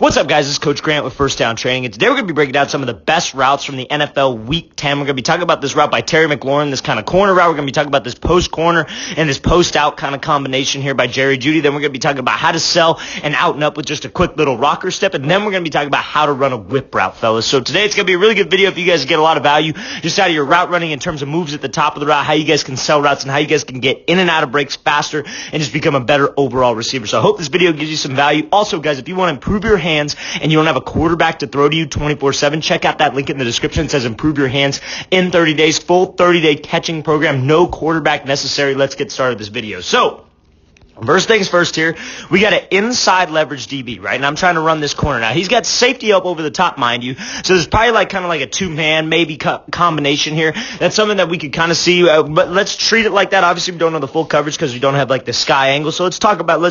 What's up, guys? This is Coach Grant with First Down Training, and today we're going to be breaking down some of the best routes from the NFL Week 10. We're going to be talking about this route by Terry McLaurin, this kind of corner route. We're going to be talking about this post corner and this post out kind of combination here by Jerry Jeudy. Then we're going to be talking about how to sell an out and up with just a quick little rocker step, and then we're going to be talking about how to run a whip route, fellas. So today it's going to be a really good video if you guys get a lot of value just out of your route running in terms of moves at the top of the route, how you guys can sell routes, and how you guys can get in and out of breaks faster and just become a better overall receiver. So I hope this video gives you some value. Also, guys, if you want to improve your hands and you don't have a quarterback to throw to you 24/7, check out that link in the description. It says improve your hands in 30 days, full 30-day catching program, no quarterback necessary. Let's get started this video. So, first things first here, we got an inside leverage DB, right? And I'm trying to run this corner. Now, he's got safety up over the top, mind you. So there's probably kind of like a two-man, maybe combination here. That's something that we could kind of see. But let's treat it like that. Obviously, we don't know the full coverage because we don't have like the sky angle. So let's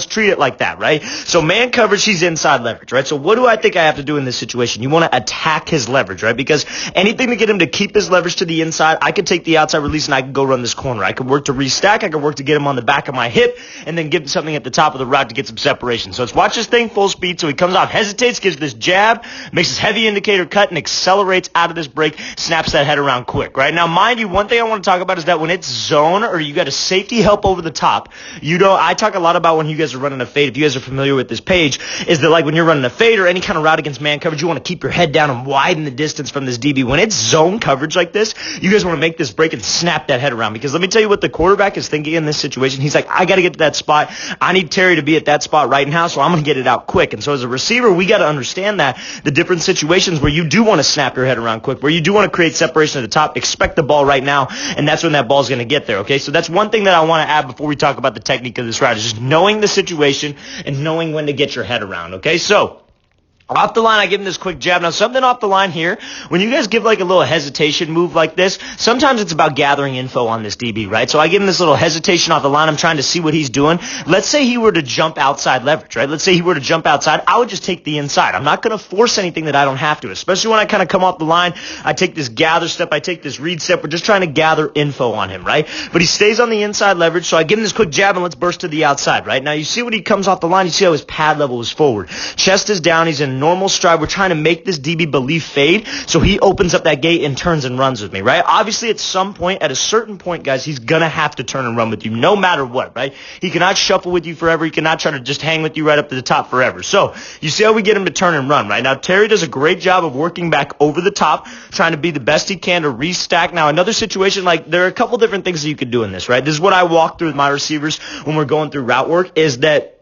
treat it like that, right? So man coverage, he's inside leverage, right? So what do I think I have to do in this situation? You want to attack his leverage, right? Because anything to get him to keep his leverage to the inside, I could take the outside release and I could go run this corner. I could work to restack. I could work to get him on the back of my hip and then give something at the top of the route to get some separation. So let's watch this thing full speed. So he comes off, hesitates, gives this jab, makes his heavy indicator cut, and accelerates out of this break, snaps that head around quick, right? Now, mind you, one thing I want to talk about is that when it's zone or you got a safety help over the top, I talk a lot about when you guys are running a fade. If you guys are familiar with this page, is that like when you're running a fade or any kind of route against man coverage, you want to keep your head down and widen the distance from this DB. When it's zone coverage like this, you guys want to make this break and snap that head around, because let me tell you what the quarterback is thinking in this situation. He's like, I got to get to that spot. I need Terry to be at that spot right now, so I'm going to get it out quick. And so as a receiver, we got to understand that the different situations where you do want to snap your head around quick, where you do want to create separation at the top, expect the ball right now, and that's when that ball's going to get there, okay? So that's one thing that I want to add before we talk about the technique of this route, is just knowing the situation and knowing when to get your head around, okay? So off the line, I give him this quick jab. Now, something off the line here, when you guys give like a little hesitation move like this, sometimes it's about gathering info on this DB, right? So I give him this little hesitation off the line. I'm trying to see what he's doing. Let's say he were to jump outside leverage, right? Let's say he were to jump outside. I would just take the inside. I'm not going to force anything that I don't have to, especially when I kind of come off the line. I take this gather step. I take this read step. We're just trying to gather info on him, right? But he stays on the inside leverage, so I give him this quick jab, and let's burst to the outside, right? Now, you see when he comes off the line, you see how his pad level is forward. Chest is down. He's in normal stride. We're trying to make this DB believe fade, so he opens up that gate and turns and runs with me, right? Obviously, at some point, at a certain point, guys, he's going to have to turn and run with you no matter what, right? He cannot shuffle with you forever. He cannot try to just hang with you right up to the top forever. So you see how we get him to turn and run, right? Now, Terry does a great job of working back over the top, trying to be the best he can to restack. Now, another situation, like there are a couple different things that you could do in this, right? This is what I walk through with my receivers when we're going through route work, is that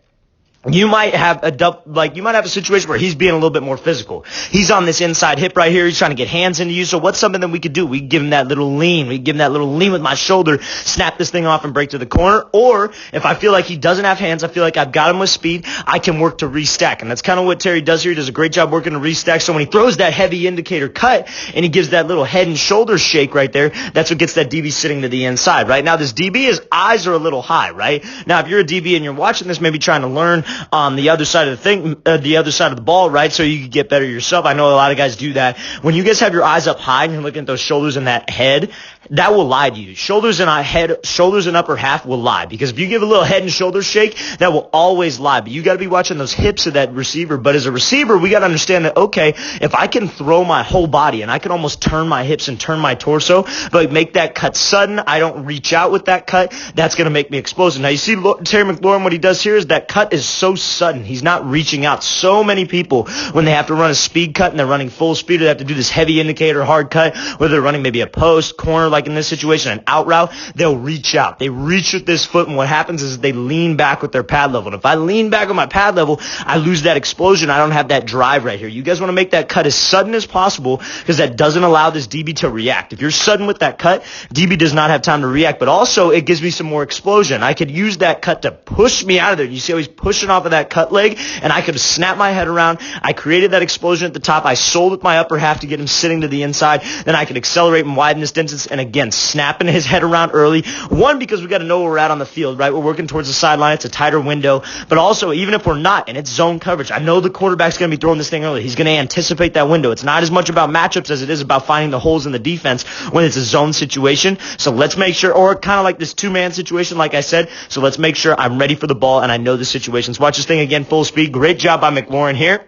you might have a situation where he's being a little bit more physical. He's on this inside hip right here. He's trying to get hands into you. So what's something that we could do? We give him that little lean. We give him that little lean with my shoulder, snap this thing off and break to the corner. Or if I feel like he doesn't have hands, I feel like I've got him with speed, I can work to restack. And that's kind of what Terry does here. He does a great job working to restack. So when he throws that heavy indicator cut and he gives that little head and shoulder shake right there, that's what gets that DB sitting to the inside, right? Now this DB, his eyes are a little high, right? Now if you're a DB and you're watching this, maybe trying to learn on the other side of the other side of the ball, right? So you can get better yourself. I know a lot of guys do that. When you guys have your eyes up high and you're looking at those shoulders and that head, that will lie to you. Shoulders and upper half will lie, because if you give a little head and shoulder shake, that will always lie. But you got to be watching those hips of that receiver. But as a receiver, we got to understand that, okay, if I can throw my whole body and I can almost turn my hips and turn my torso, but make that cut sudden, I don't reach out with that cut, that's going to make me explosive. Now you see Terry McLaurin, what he does here is that cut is so sudden. He's not reaching out. So many people, when they have to run a speed cut and they're running full speed, or they have to do this heavy indicator hard cut, whether they're running maybe a post, corner, like in this situation, an out route, they'll reach out. They reach with this foot, and what happens is they lean back with their pad level. And if I lean back with my pad level, I lose that explosion. I don't have that drive right here. You guys want to make that cut as sudden as possible, because that doesn't allow this DB to react. If you're sudden with that cut, DB does not have time to react, but also it gives me some more explosion. I could use that cut to push me out of there. You see how he's pushing off of that cut leg, and I could snap my head around. I created that explosion at the top. I sold with my upper half to get him sitting to the inside. Then I could accelerate and widen this distance, and again, snapping his head around early. One, because we got to know where we're at on the field, right? We're working towards the sideline. It's a tighter window. But also, even if we're not, and it's zone coverage, I know the quarterback's going to be throwing this thing early. He's going to anticipate that window. It's not as much about matchups as it is about finding the holes in the defense when it's a zone situation. So let's make sure, or kind of like this two-man situation, like I said. So let's make sure I'm ready for the ball and I know the situations. Watch this thing again, full speed. Great job by McLaurin here.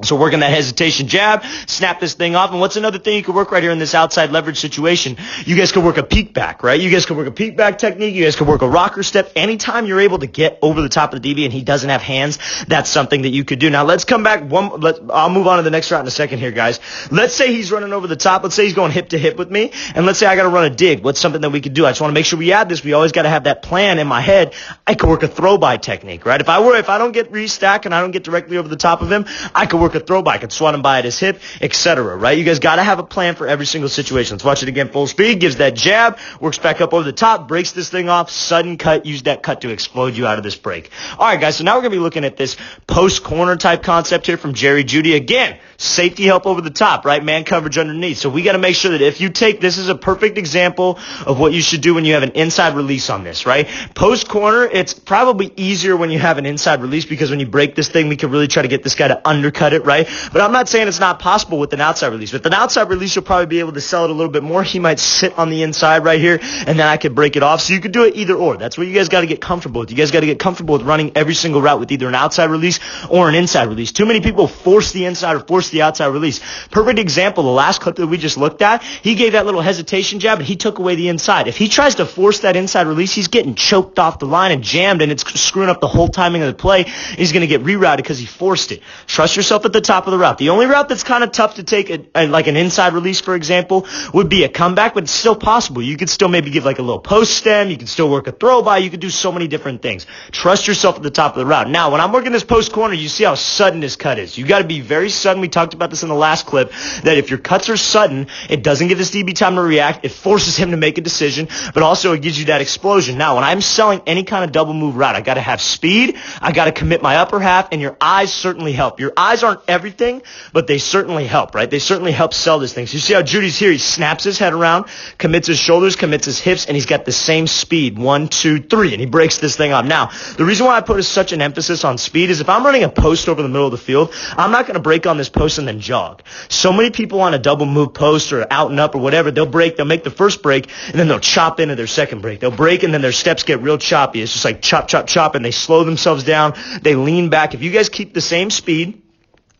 So working that hesitation jab, snap this thing off. And what's another thing you can work right here in this outside leverage situation? You guys can work a peek back, right? You guys can work a peek back technique. You guys can work a rocker step. Anytime you're able to get over the top of the DB and he doesn't have hands, that's something that you could do. Now let's come back. I'll move on to the next route in a second here, guys. Let's say he's running over the top. Let's say he's going hip to hip with me. And let's say I got to run a dig. What's something that we could do? I just want to make sure we add this. We always got to have that plan in my head. I could work a throw by technique, right? If I don't get restack and I don't get directly over the top of him, I could work a throw by. I could swat him by at his hip, etc., right? You guys got to have a plan for every single situation. Let's watch it again full speed. Gives that jab, works back up over the top, breaks this thing off, sudden cut, use that cut to explode you out of this break. All right, guys, so now we're going to be looking at this post-corner type concept here from Jerry Jeudy. Again, safety help over the top, right? Man coverage underneath. So we got to make sure that if you take, this is a perfect example of what you should do when you have an inside release on this, right? Post-corner, it's probably easier when you have an inside release because when you break this thing, we can really try to get this guy to undercut it, right? But I'm not saying it's not possible with an outside release. With an outside release, you'll probably be able to sell it a little bit more. He might sit on the inside right here, and then I could break it off. So you could do it either or. That's what you guys got to get comfortable with. You guys got to get comfortable with running every single route with either an outside release or an inside release. Too many people force the inside or force the outside release. Perfect example, the last clip that we just looked at, he gave that little hesitation jab, and he took away the inside. If he tries to force that inside release, he's getting choked off the line and jammed, and it's screwing up the whole timing of the play. He's going to get rerouted because he forced it. Trust yourself at the top of the route. The only route that's kind of tough to take, like an inside release, for example, would be a comeback, but it's still possible. You could still maybe give like a little post stem. You can still work a throw by. You could do so many different things. Trust yourself at the top of the route. Now, when I'm working this post corner, you see how sudden this cut is. You got to be very sudden. We talked about this in the last clip, that if your cuts are sudden, it doesn't give this DB time to react. It forces him to make a decision, but also it gives you that explosion. Now, when I'm selling any kind of double move route, I got to have speed. I got to commit my upper half, and your eyes certainly help. Your eyes aren't everything, but they certainly help, right? They certainly help sell this thing. So you see how Jeudy's here. He snaps his head around, commits his shoulders, commits his hips, and he's got the same speed. 1, 2, 3, and he breaks this thing off. Now, the reason why I put such an emphasis on speed is if I'm running a post over the middle of the field, I'm not going to break on this post and then jog. So many people on a double move post or out and up or whatever, they'll make the first break, and then they'll chop into their second break. They'll break, and then their steps get real choppy. It's just like chop, chop, chop, and they slow themselves down. They lean back. If you guys keep the same speed,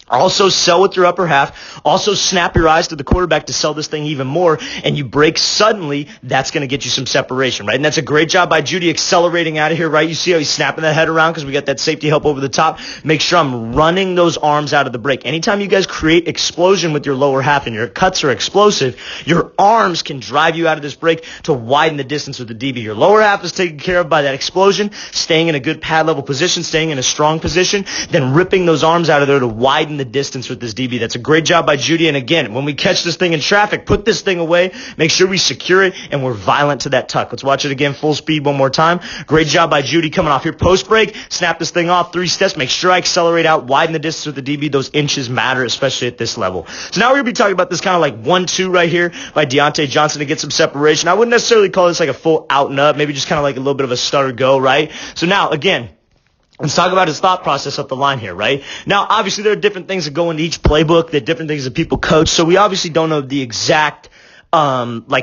also sell with your upper half. Also snap your eyes to the quarterback to sell this thing even more. And you break suddenly, that's going to get you some separation, right? And that's a great job by Jeudy accelerating out of here, right? You see how he's snapping that head around because we got that safety help over the top. Make sure I'm running those arms out of the break. Anytime you guys create explosion with your lower half and your cuts are explosive, your arms can drive you out of this break to widen the distance with the DB. Your lower half is taken care of by that explosion, staying in a good pad level position, staying in a strong position, then ripping those arms out of there to widen the distance with this DB. That's a great job by Jeudy. And again, when we catch this thing in traffic, put this thing away, make sure we secure it, and we're violent to that tuck. Let's watch it again full speed one more time. Great job by Jeudy coming off here post break. Snap this thing off, 3 steps. Make sure I accelerate out, widen the distance with the DB. Those inches matter, especially at this level. So now we're going to be talking about this kind of like 1-2 right here by Diontae Johnson to get some separation. I wouldn't necessarily call this like a full out and up, maybe just kind of like a little bit of a stutter go, right? So now, again, let's talk about his thought process up the line here, right? Now, obviously, there are different things that go into each playbook. There are different things that people coach. So we obviously don't know the exact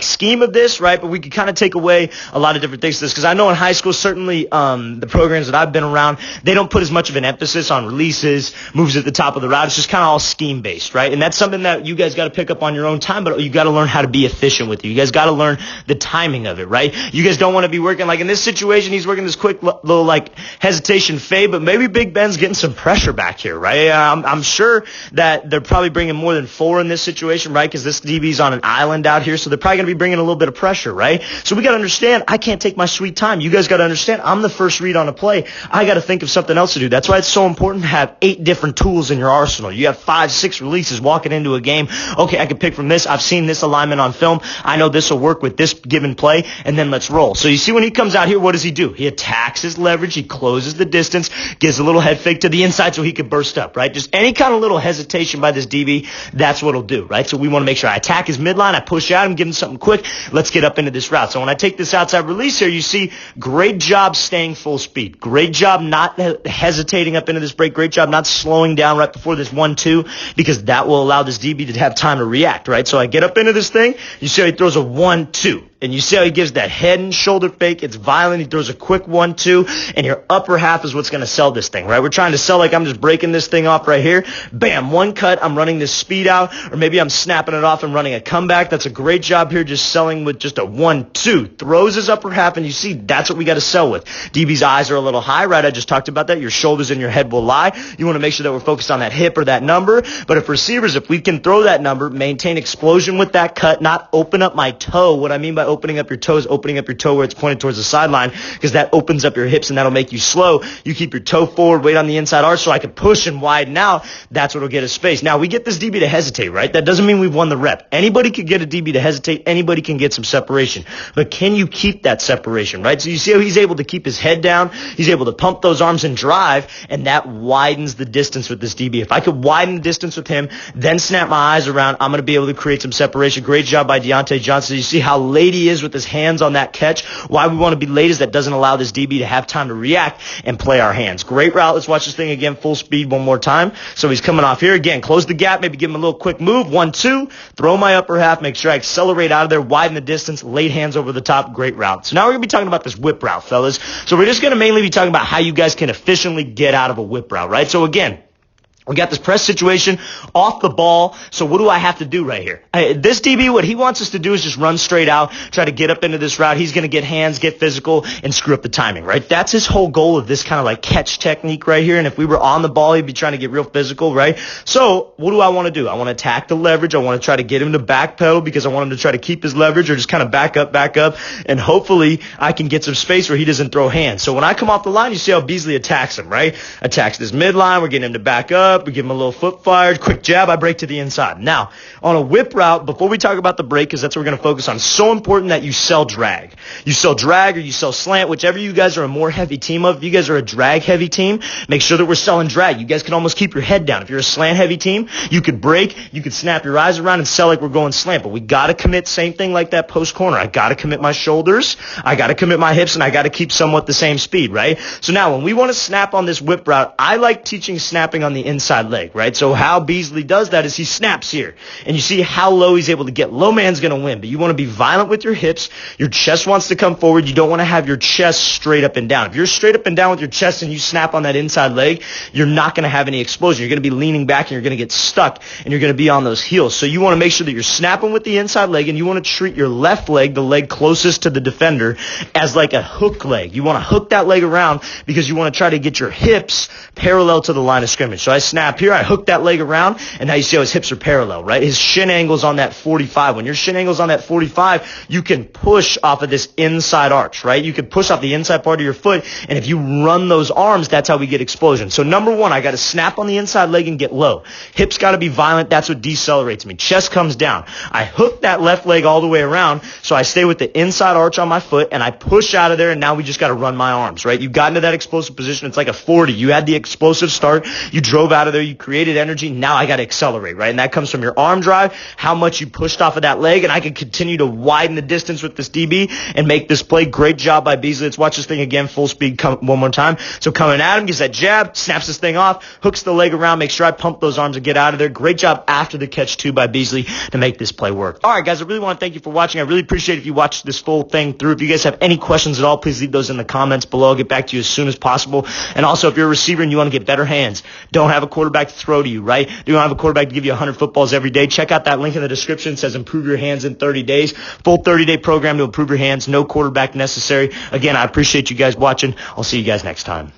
scheme of this, right? But we could kind of take away a lot of different things to this, because I know in high school, certainly the programs that I've been around, they don't put as much of an emphasis on releases, moves at the top of the route. It's just kind of all scheme based, right? And that's something that you guys got to pick up on your own time, but you got to learn how to be efficient with it. You guys got to learn the timing of it, right? You guys don't want to be working like in this situation. He's working this quick little like hesitation fade, but maybe Big Ben's getting some pressure back here, right? I'm sure that they're probably bringing more than 4 in this situation, right? Because this DB's on an island out here, so they're probably going to be bringing a little bit of pressure, right? So we got to understand, I can't take my sweet time. You guys got to understand, I'm the first read on a play. I got to think of something else to do. That's why it's so important to have 8 different tools in your arsenal. You have 5, 6 releases walking into a game. Okay, I can pick from this. I've seen this alignment on film. I know this will work with this given play, and then let's roll. So you see when he comes out here, what does he do? He attacks his leverage. He closes the distance, gives a little head fake to the inside so he could burst up, right? Just any kind of little hesitation by this DB, that's what he'll do, right? So we want to make sure I attack his midline, I push out him, give him something quick. Let's get up into this route. So when I take this outside release here, you see, great job staying full speed. Great job not hesitating up into this break. Great job not slowing down right before this 1-2, because that will allow this DB to have time to react, right? So I get up into this thing. You see how he throws a 1-2. And you see how he gives that head and shoulder fake. It's violent. He throws a quick 1-2, and your upper half is what's going to sell this thing, right? We're trying to sell like I'm just breaking this thing off right here. Bam, one cut. I'm running this speed out, or maybe I'm snapping it off and running a comeback. That's a great job here just selling with just a 1-2. Throws his upper half, and you see that's what we got to sell with. DB's eyes are a little high, right? I just talked about that. Your shoulders and your head will lie. You want to make sure that we're focused on that hip or that number. But if receivers, if we can throw that number, maintain explosion with that cut, not open up my toe. What I mean by opening up your toe is opening up your toe where it's pointed towards the sideline, because that opens up your hips and that'll make you slow. You keep your toe forward, weight on the inside arch, so I can push and widen out. That's what'll get us space. Now, we get this DB to hesitate, right? That doesn't mean we've won the rep. Anybody could get a DB to hesitate. Anybody can get some separation. But can you keep that separation, right? So you see how he's able to keep his head down. He's able to pump those arms and drive, and that widens the distance with this DB. If I could widen the distance with him, then snap my eyes around, I'm going to be able to create some separation. Great job by Diontae Johnson. You see how late he is with his hands on that catch. Why we want to be late is that doesn't allow this DB to have time to react and play our hands. Great route. Let's watch this thing again, full speed one more time. So he's coming off here again. Close the gap, maybe give him a little quick move. 1-2. Throw my upper half. Make sure I accelerate out of there, widen the distance, late hands over the top. Great route. So now we're going to be talking about this whip route, fellas. So we're just going to mainly be talking about how you guys can efficiently get out of a whip route, right? So again, we got this press situation off the ball. So what do I have to do right here? This DB, what he wants us to do is just run straight out, try to get up into this route. He's going to get hands, get physical, and screw up the timing, right? That's his whole goal of this kind of like catch technique right here. And if we were on the ball, he'd be trying to get real physical, right? So what do I want to do? I want to attack the leverage. I want to try to get him to backpedal because I want him to try to keep his leverage, or just kind of back up, and hopefully I can get some space where he doesn't throw hands. So when I come off the line, you see how Beasley attacks him, right? Attacks this midline. We're getting him to back up. We give him a little foot fire, quick jab, I break to the inside. Now, on a whip route, before we talk about the break, because that's what we're going to focus on, so important that you sell drag. You sell drag or you sell slant, whichever you guys are a more heavy team of. If you guys are a drag heavy team, make sure that we're selling drag. You guys can almost keep your head down. If you're a slant heavy team, you could break, you could snap your eyes around and sell like we're going slant. But we got to commit, same thing like that post corner. I got to commit my shoulders, I got to commit my hips, and I got to keep somewhat the same speed, right? So now when we want to snap on this whip route, I like teaching snapping on the inside leg, right? So how Beasley does that is he snaps here. And you see how low he's able to get. Low man's going to win, but you want to be violent with your hips. Your chest wants to come forward. You don't want to have your chest straight up and down. If you're straight up and down with your chest and you snap on that inside leg, you're not going to have any explosion. You're going to be leaning back and you're going to get stuck and you're going to be on those heels. So you want to make sure that you're snapping with the inside leg, and you want to treat your left leg, the leg closest to the defender, as like a hook leg. You want to hook that leg around because you want to try to get your hips parallel to the line of scrimmage. So I snap here, I hook that leg around, and now you see how his hips are parallel, right? His shin angle's on that 45. When your shin angle's on that 45, you can push off of this inside arch, right? You can push off the inside part of your foot, and if you run those arms, that's how we get explosion. So number one, I got to snap on the inside leg and get low. Hips got to be violent. That's what decelerates me. Chest comes down. I hook that left leg all the way around, so I stay with the inside arch on my foot, and I push out of there, and now we just got to run my arms, right? You got into that explosive position. It's like a 40. You had the explosive start. You drove out of there. You created energy. Now I got to accelerate, right? And that comes from your arm drive, how much you pushed off of that leg, and I can continue to widen the distance with this DB and make this play. Great job by Beasley. Let's watch this thing again, full speed, one more time. So coming at him, gets that jab, snaps this thing off, hooks the leg around, make sure I pump those arms and get out of there. Great job after the catch, too, by Beasley to make this play work. All right, guys, I really want to thank you for watching. I really appreciate if you watch this full thing through. If you guys have any questions at all, please leave those in the comments below. I'll get back to you as soon as possible. And also, if you're a receiver and you want to get better hands, don't have a quarterback to throw to you, right? You don't have a quarterback to give you 100 footballs every day. Check out that link in the description. It says improve your hands in 30 days. Full 30-day program to improve your hands. No quarterback necessary. Again, I appreciate you guys watching. I'll see you guys next time.